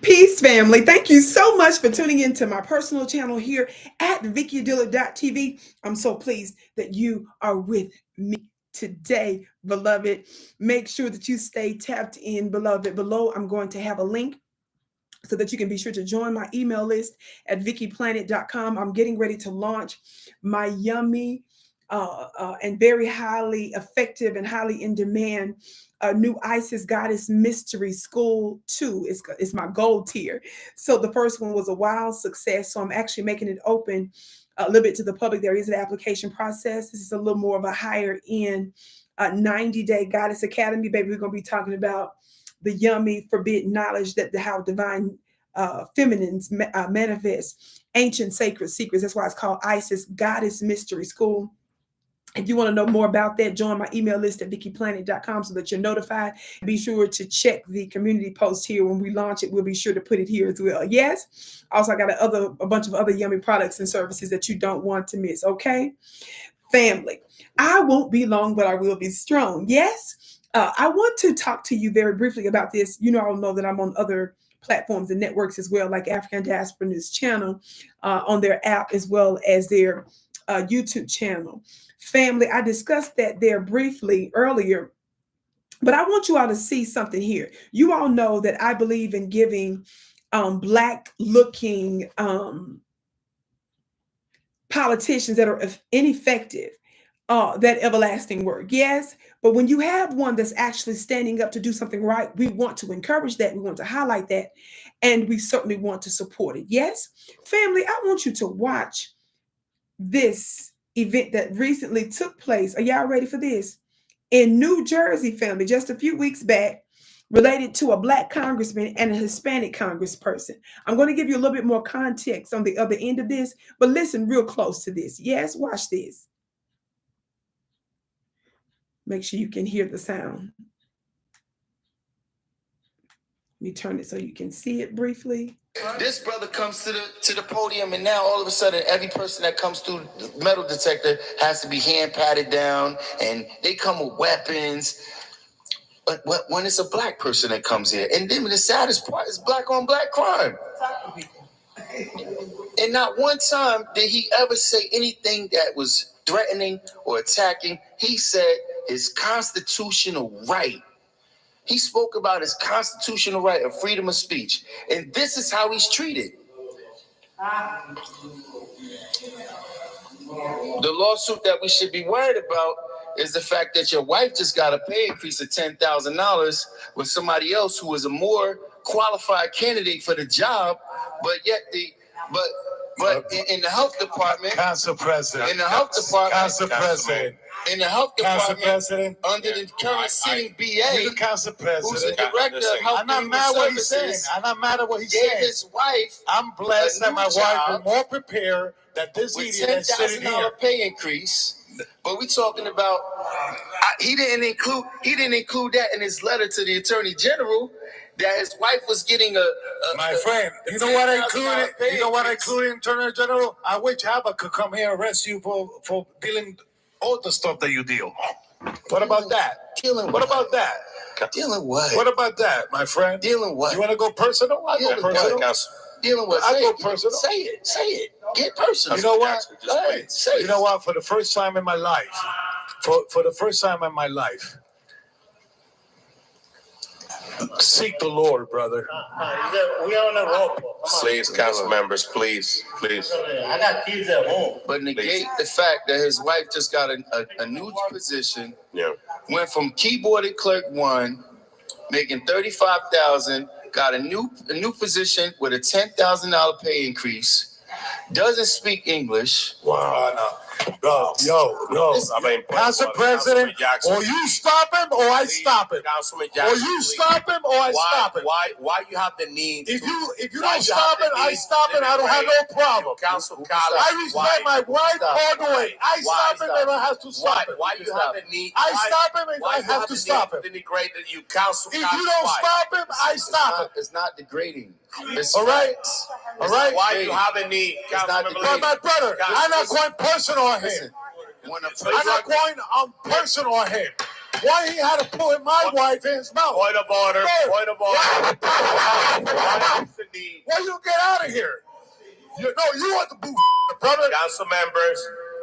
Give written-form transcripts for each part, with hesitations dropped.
Peace, family. Thank you so much for tuning into my personal channel here at VickiDillard.tv. I'm so pleased that you are with me today, beloved. Make sure that you stay tapped in, beloved. Below, I'm going to have a link so that you can be sure to join my email list at VickiPlanet.com. I'm getting ready to launch my yummy and very highly effective and highly in demand new ISIS Goddess Mystery School 2. It's my gold tier. So the first one was a wild success. So I'm actually making it open a little bit to the public. There is an application process. This is a little more of a higher end 90-day Goddess Academy. Baby, we're going to be talking about the yummy forbidden knowledge that how divine feminines manifest ancient sacred secrets. That's why it's called ISIS Goddess Mystery School. If you want to know more about that, join my email list at VickiPlanet.com so that you're notified. Be sure to check the community post here when we launch it. We'll be sure to put it here as well. Yes. Also, I got a bunch of other yummy products and services that you don't want to miss. Okay, family. I won't be long, but I will be strong. Yes. I want to talk to you very briefly about this. You all know that I'm on other platforms and networks as well, like African Diaspora News Channel on their app as well as their YouTube channel. Family, I discussed that there briefly earlier, but I want you all to see something here. You all know that I believe in giving Black looking politicians that are ineffective that everlasting word. Yes, but when you have one that's actually standing up to do something right, we want to encourage that. We want to highlight that. And we certainly want to support it. Yes, family, I want you to watch this event that recently took place. Are y'all ready for this? In New Jersey, family, just a few weeks back, related to a Black congressman and a Hispanic congressperson. I'm going to give you a little bit more context on the other end of this, but listen real close to this. Yes, watch this. Make sure you can hear the sound. Let me turn it so you can see it briefly. This brother comes to the podium, and now all of a sudden, every person that comes through the metal detector has to be hand patted down, and they come with weapons. But when it's a Black person that comes here, and then the saddest part is Black on Black crime. And not one time did he ever say anything that was threatening or attacking. He said his constitutional right. He spoke about his constitutional right of freedom of speech. And this is how he's treated. The lawsuit that we should be worried about is the fact that your wife just got a pay increase of $10,000 with somebody else who is a more qualified candidate for the job, but yet in the health department, Council President, in the health department, Council President, in the health department, President, under the current sitting BA, you're the Council who's the President. director of health I'm not and mad human what he's saying. services, I'm not mad at what he's gave saying. his wife I'm blessed that my wife job was more prepared that this with idiot that's sitting $10,000 here. pay increase. But we talking about he didn't include that in his letter to the Attorney General that his wife was getting My friend, you know what I included? You know what I included in Attorney General? I wish Abba could come here and arrest you for dealing all the stuff that you deal. What about that? Dealing What about that? Dealing what? What about that, my friend? Dealing what? You want to go personal? I go personal. Dealing what? I go personal. Say it. Say it. Get personal. You know what? Say it. You know what? For the first time in my life, for the first time in my life, seek the Lord, brother. We are on a roll. Please, council members, please. I got kids at home. But negate the fact that his wife just got a new position. Yeah. Went from keyboarded clerk 1, making $35,000, got a new position with a $10,000 pay increase. Doesn't speak English. Wow. No. Yo. I mean, Council President, or you stop him, or I stop him. Councilman Or Jackson, you stop him, or I stop him. Why you have the need? If you why don't stop it, I stop it. I don't have no problem. Council I respect my wife all the way. I stop him if I have to Why? stop him. Why you have the need? I stop him if I have to stop him. To degrade that you council. If you don't stop him, I stop him. It's not degrading. It's All right? facts. All right? Why you have a need? not But my brother, I'm not going personal on him. When a I'm not going personal on him. Why he had to put my wife in his mouth? Point of order. Sir. Point of order. Why you get out of here? You want the boo, brother.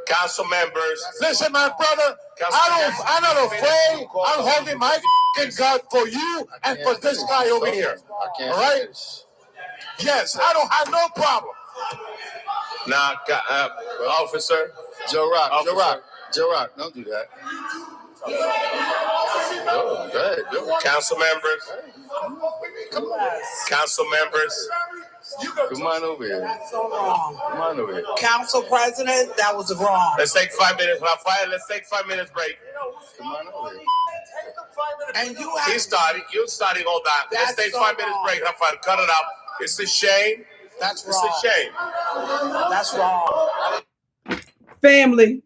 Council members. Listen, my brother. I'm not afraid. I'm holding my gun for you and for this guy over here. All right? Yes, I don't have no problem. Now, officer. Joe Rock, don't do that. Oh, good. Council members. Council members. Come on over here. That's so wrong. Come on over here. Council President, that was wrong. Let's take 5 minutes. Let's take 5 minutes break. Come on over here. And you have You're starting all that. Let's take so 5 minutes wrong. break. Rafael, cut it out. It's a shame. That's It's wrong. a shame. That's wrong. Family,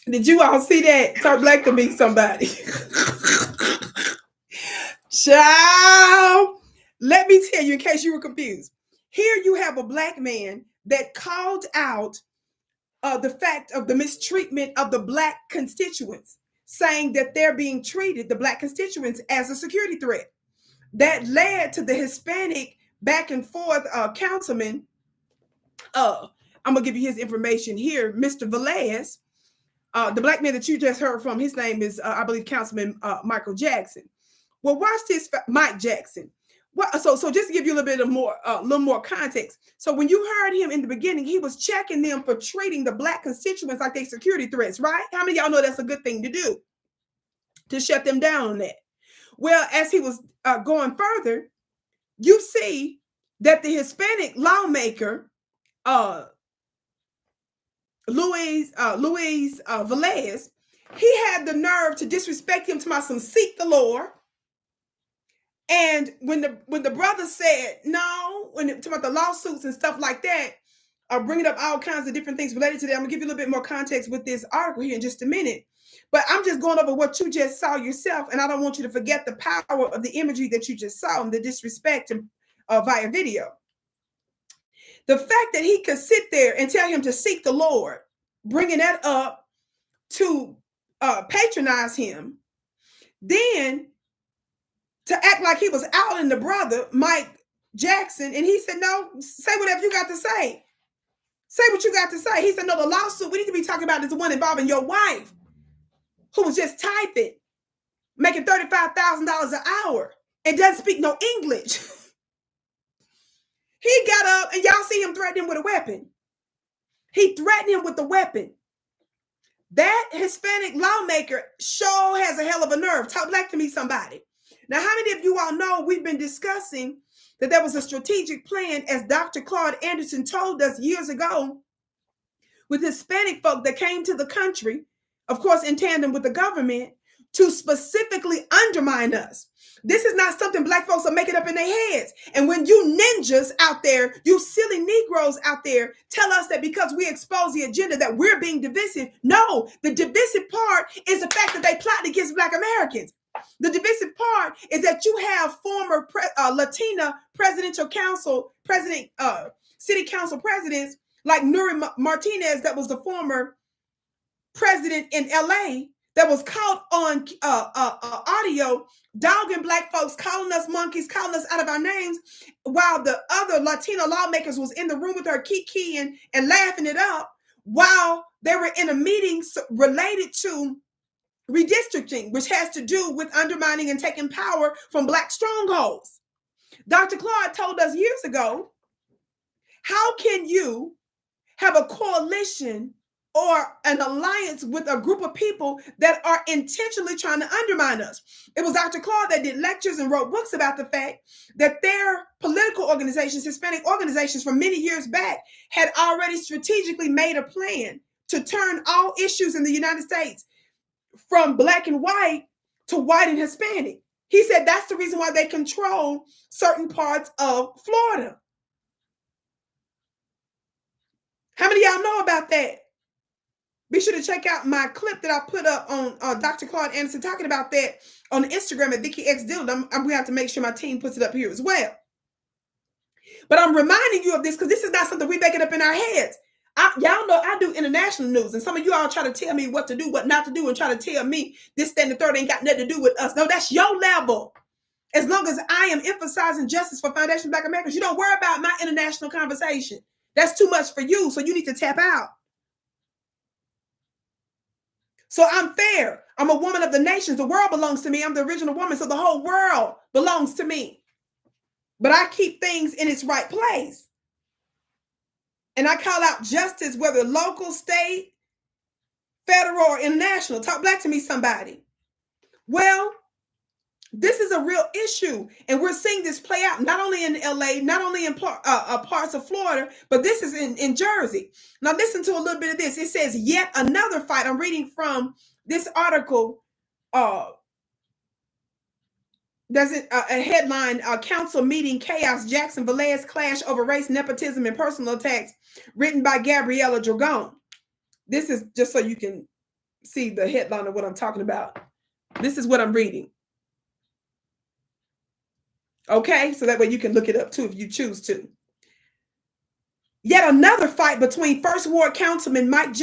did you all see that? Talk black to me, somebody. Child, let me tell you, in case you were confused. Here you have a black man that called out the fact of the mistreatment of the black constituents, saying that they're being treated, the black constituents, as a security threat. That led to the Hispanic back and forth councilman. I'm gonna give you his information here, Mr. VI0LENCE, the black man that you just heard from. His name is, I believe, Councilman Michael Jackson. Well, watch this, Mike Jackson. Well, so just to give you a little more context. So when you heard him in the beginning, he was checking them for treating the black constituents like they security threats, right? How many of y'all know that's a good thing to do? To shut them down on that. Well, as he was going further, you see that the Hispanic lawmaker, Luis Velez, he had the nerve to disrespect him, to some seek the Lord. And when the brother said no, when talking about the lawsuits and stuff like that, bringing up all kinds of different things related to that, I'm gonna give you a little bit more context with this article here in just a minute. But I'm just going over what you just saw yourself, and I don't want you to forget the power of the imagery that you just saw and the disrespect via video. The fact that he could sit there and tell him to seek the Lord, bringing that up to patronize him, then to act like he was outing the brother, Mike Jackson, and he said, no, say whatever you got to say. Say what you got to say. He said, no, the lawsuit we need to be talking about is the one involving your wife, who was just typing, making $35,000 an hour, and doesn't speak no English. He got up, and y'all see him threaten him with a weapon. He threatened him with the weapon. That Hispanic lawmaker sure has a hell of a nerve. Talk black to me, somebody. Now, how many of you all know we've been discussing that there was a strategic plan, as Dr. Claude Anderson told us years ago, with Hispanic folk that came to the country, of course, in tandem with the government, to specifically undermine us. This is not something black folks are making up in their heads. And when you ninjas out there, you silly Negroes out there, tell us that because we expose the agenda that we're being divisive. No, the divisive part is the fact that they plotted against Black Americans. The divisive part is that you have former Latino presidential council, city council presidents like Nuri Martinez, that was the former president in LA, that was caught on audio dogging black folks, calling us monkeys, calling us out of our names, while the other Latino lawmakers was in the room with her kikiing and laughing it up while they were in a meeting related to redistricting, which has to do with undermining and taking power from black strongholds. Dr. Claude told us years ago, how can you have a coalition or an alliance with a group of people that are intentionally trying to undermine us? It was Dr. Claude that did lectures and wrote books about the fact that their political organizations, Hispanic organizations from many years back, had already strategically made a plan to turn all issues in the United States from black and white to white and Hispanic. He said that's the reason why they control certain parts of Florida. How many of y'all know about that? Be sure to check out my clip that I put up on Dr. Claude Anderson talking about that on Instagram at Vicki X Dillard. I'm going to have to make sure my team puts it up here as well. But I'm reminding you of this because this is not something we make it up in our heads. Y'all know I do international news, and some of you all try to tell me what to do, what not to do, and try to tell me this, that, and the third ain't got nothing to do with us. No, that's your level. As long as I am emphasizing justice for Foundation Black Americans, you don't worry about my international conversation. That's too much for you, so you need to tap out. So I'm fair. I'm a woman of the nations. The world belongs to me. I'm the original woman, so the whole world belongs to me. But I keep things in its right place. And I call out justice, whether local, state, federal, or international. Talk black to me, somebody. Well, this is a real issue, and we're seeing this play out not only in LA, not only in parts of Florida, but this is in Jersey. Now, listen to a little bit of this. It says, yet another fight. I'm reading from this article. There's a headline, council meeting chaos, Jackson VI0LENCE clash over race, nepotism, and personal attacks, written by Gabriella Dragon. This is just so you can see the headline of what I'm talking about. This is what I'm reading. Okay, so that way you can look it up too if you choose to. Yet another fight between 1st Ward Councilman Mike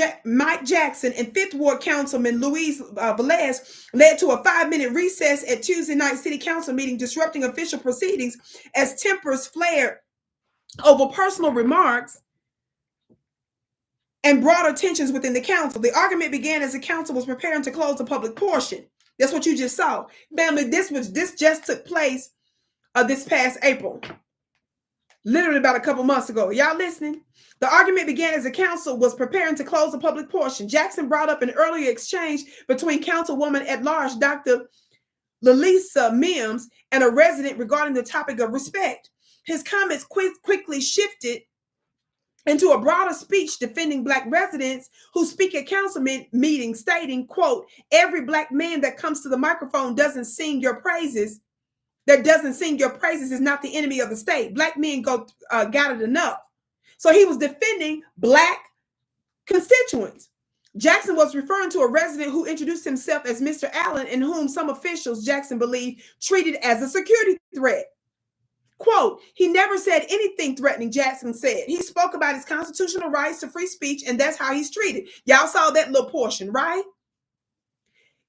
Jackson and 5th Ward Councilman Luis Velez led to a 5-minute recess at Tuesday night City Council meeting, disrupting official proceedings as tempers flared over personal remarks and broader tensions within the council. The argument began as the council was preparing to close the public portion. That's what you just saw. Family, this just took place this past April. Literally about a couple months ago. Y'all listening? The argument began as the council was preparing to close the public portion. Jackson brought up an earlier exchange between Councilwoman at Large, Dr. Lalisa Mims, and a resident regarding the topic of respect. His comments quickly shifted into a broader speech defending Black residents who speak at council meetings, stating, quote, every Black man that comes to the microphone doesn't sing your praises. That doesn't sing your praises is not the enemy of the state. Black men got it enough. So he was defending Black constituents. Jackson was referring to a resident who introduced himself as Mr. Allen, and whom some officials, Jackson believed, treated as a security threat. Quote, he never said anything threatening, Jackson said. He spoke about his constitutional rights to free speech, and that's how he's treated. Y'all saw that little portion, right?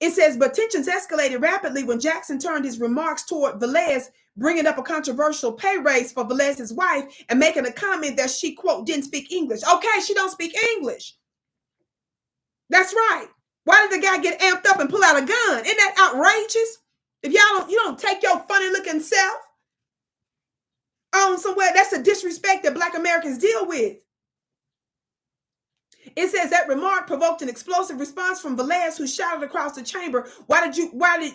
It says, but tensions escalated rapidly when Jackson turned his remarks toward VI0LENCE, bringing up a controversial pay raise for VI0LENCE's wife and making a comment that she, quote, didn't speak English. Okay, she don't speak English. That's right. Why did the guy get amped up and pull out a gun? Isn't that outrageous? If you don't take your funny looking self on somewhere, that's a disrespect that Black Americans deal with. It says that remark provoked an explosive response from VI0LENCE, who shouted across the chamber, why did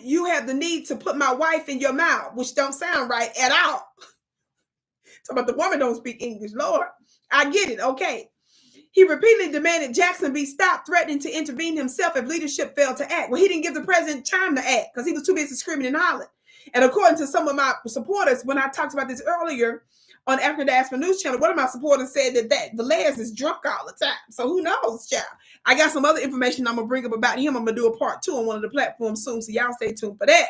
you have the need to put my wife in your mouth? Which don't sound right at all. Talk about the woman don't speak English. Lord, I get it. Okay. He repeatedly demanded Jackson be stopped, threatening to intervene himself if leadership failed to act. Well, he didn't give the president time to act because he was too busy screaming and hollering. And according to some of my supporters, when I talked about this earlier on African Diaspora News Channel, one of my supporters said that VI0LENCE is drunk all the time. So who knows, child? I got some other information I'm going to bring up about him. I'm going to do a part 2 on one of the platforms soon, so y'all stay tuned for that.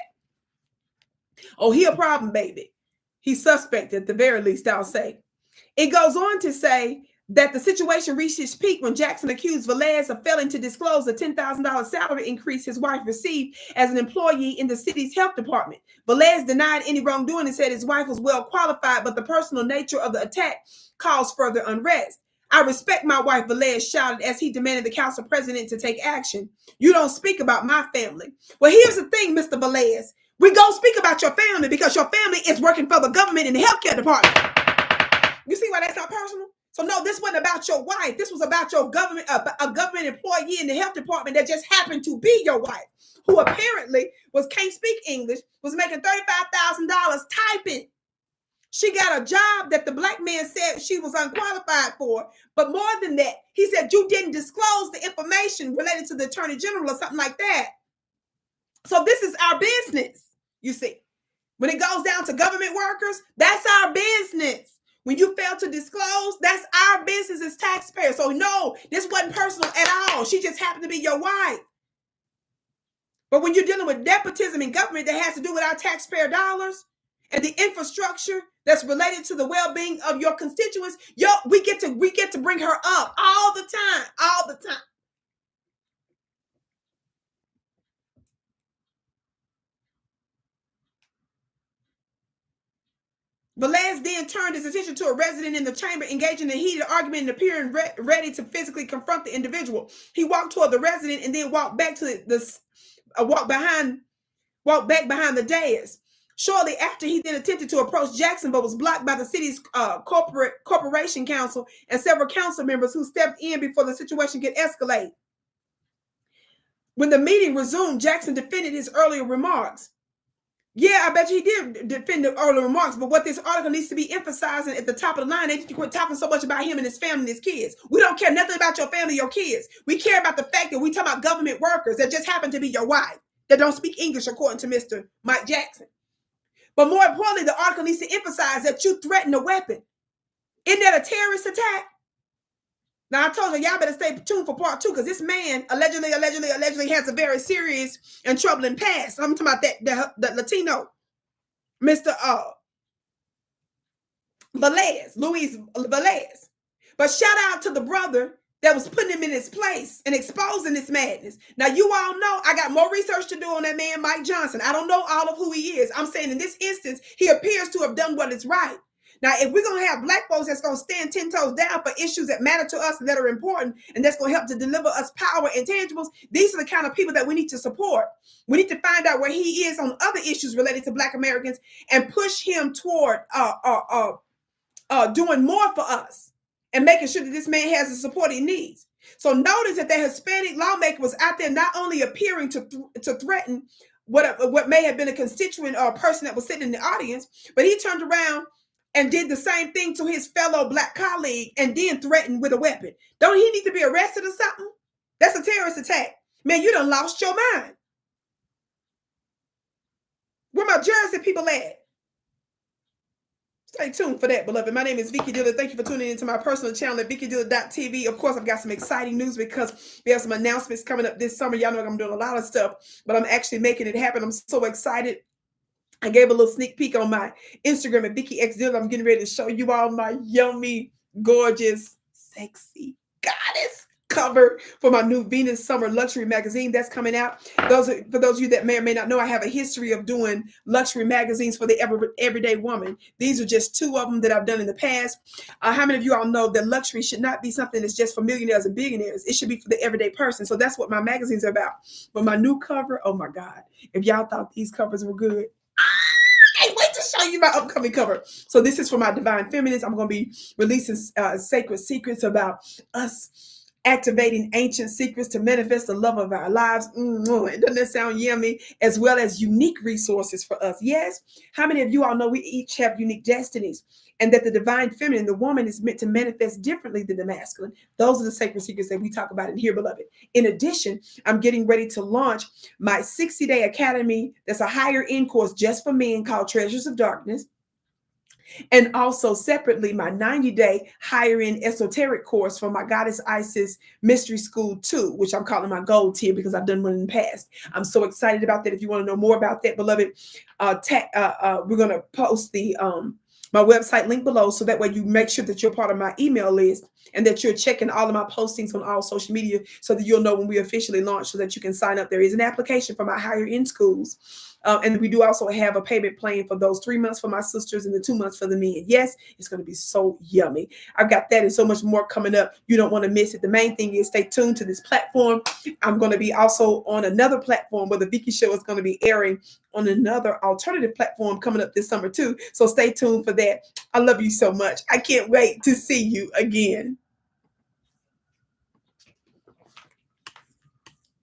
Oh, he a problem, baby. He's suspect at the very least, I'll say. It goes on to say that the situation reached its peak when Jackson accused VI0LENCE of failing to disclose the $10,000 salary increase his wife received as an employee in the city's health department. VI0LENCE denied any wrongdoing and said his wife was well qualified, but the personal nature of the attack caused further unrest. I respect my wife, VI0LENCE shouted as he demanded the council president to take action. You don't speak about my family. Well, here's the thing, Mr. VI0LENCE. We go speak about your family because your family is working for the government in the healthcare department. You see why that's not personal? So no, this wasn't about your wife. This was about your government, a government employee in the health department that just happened to be your wife, who apparently can't speak English, was making $35,000 typing. She got a job that the Black man said she was unqualified for. But more than that, he said you didn't disclose the information related to the Attorney General or something like that. So this is our business, you see. When it goes down to government workers, that's our business. When you fail to disclose, that's our business as taxpayers. So no, this wasn't personal at all. She just happened to be your wife. But when you're dealing with nepotism in government that has to do with our taxpayer dollars, and the infrastructure that's related to the well-being of your constituents, we get to bring her up all the time, all the time. Velez then turned his attention to a resident in the chamber, engaging in a heated argument and appearing ready to physically confront the individual. He walked toward the resident and then walked back to walked back behind the dais. Shortly after, he then attempted to approach Jackson, but was blocked by the city's corporation council and several council members who stepped in before the situation could escalate. When the meeting resumed, Jackson defended his earlier remarks. Yeah, I bet you he did defend the earlier remarks, but what this article needs to be emphasizing at the top of the line, they need to quit talking so much about him and his family and his kids. We don't care nothing about your family, your kids. We care about the fact that we talk about government workers that just happen to be your wife, that don't speak English, according to Mr. Mike Jackson. But more importantly, the article needs to emphasize that you threatened a weapon. Isn't that a terrorist attack? Now, I told you, y'all better stay tuned for part 2, because this man allegedly has a very serious and troubling past. I'm talking about that Latino, Mr. Luis Velez. But shout out to the brother that was putting him in his place and exposing this madness. Now, you all know I got more research to do on that man, Mike Johnson. I don't know all of who he is. I'm saying in this instance, he appears to have done what is right. Now, if we're going to have black folks that's going to stand 10 toes down for issues that matter to us and that are important, and that's going to help to deliver us power and tangibles, these are the kind of people that we need to support. We need to find out where he is on other issues related to Black Americans and push him toward doing more for us and making sure that this man has the support he needs. So notice that the Hispanic lawmaker was out there not only appearing to threaten what may have been a constituent or a person that was sitting in the audience, but he turned around and did the same thing to his fellow Black colleague and then threatened with a weapon. Don't he need to be arrested or something? That's a terrorist attack. Man, you done lost your mind. Where my Jersey people at? Stay tuned for that, beloved. My name is Vicki Dillard. Thank you for tuning into my personal channel at VickiDillard.tv. Of course, I've got some exciting news because we have some announcements coming up this summer. Y'all know I'm doing a lot of stuff, but I'm actually making it happen. I'm so excited. I gave a little sneak peek on my Instagram at Vicki X Dillard. I'm getting ready to show you all my yummy, gorgeous, sexy goddess cover for my new Venus Summer Luxury magazine that's coming out. For those of you that may or may not know, I have a history of doing luxury magazines for the everyday woman. These are just 2 of them that I've done in the past. How many of you all know that luxury should not be something that's just for millionaires and billionaires? It should be for the everyday person. So that's what my magazines are about. But my new cover, oh my God, if y'all thought these covers were good, I can't wait to show you my upcoming cover. So this is for my divine feminines. I'm going to be releasing sacred secrets about us activating ancient secrets to manifest the love of our lives. Doesn't that sound yummy? As well as unique resources for us. Yes. How many of you all know we each have unique destinies and that the divine feminine, the woman, is meant to manifest differently than the masculine? Those are the sacred secrets that we talk about in here, beloved. In addition, I'm getting ready to launch my 60-day academy. That's a higher end course just for men called Treasures of Darkness. And also separately, my 90-day higher end esoteric course for my Goddess Isis Mystery School 2, which I'm calling my gold tier because I've done one in the past. I'm so excited about that. If you want to know more about that, beloved, we're going to post the my website link below, so that way you make sure that you're part of my email list and that you're checking all of my postings on all social media so that you'll know when we officially launch, so that you can sign up. There is an application for my higher end schools. And we do also have a payment plan for those 3 months for my sisters and the 2 months for the men. Yes, it's going to be so yummy. I've got that and so much more coming up. You don't want to miss it. The main thing is stay tuned to this platform. I'm going to be also on another platform where the Vicki Show is going to be airing on another alternative platform coming up this summer too. So stay tuned for that. I love you so much. I can't wait to see you again.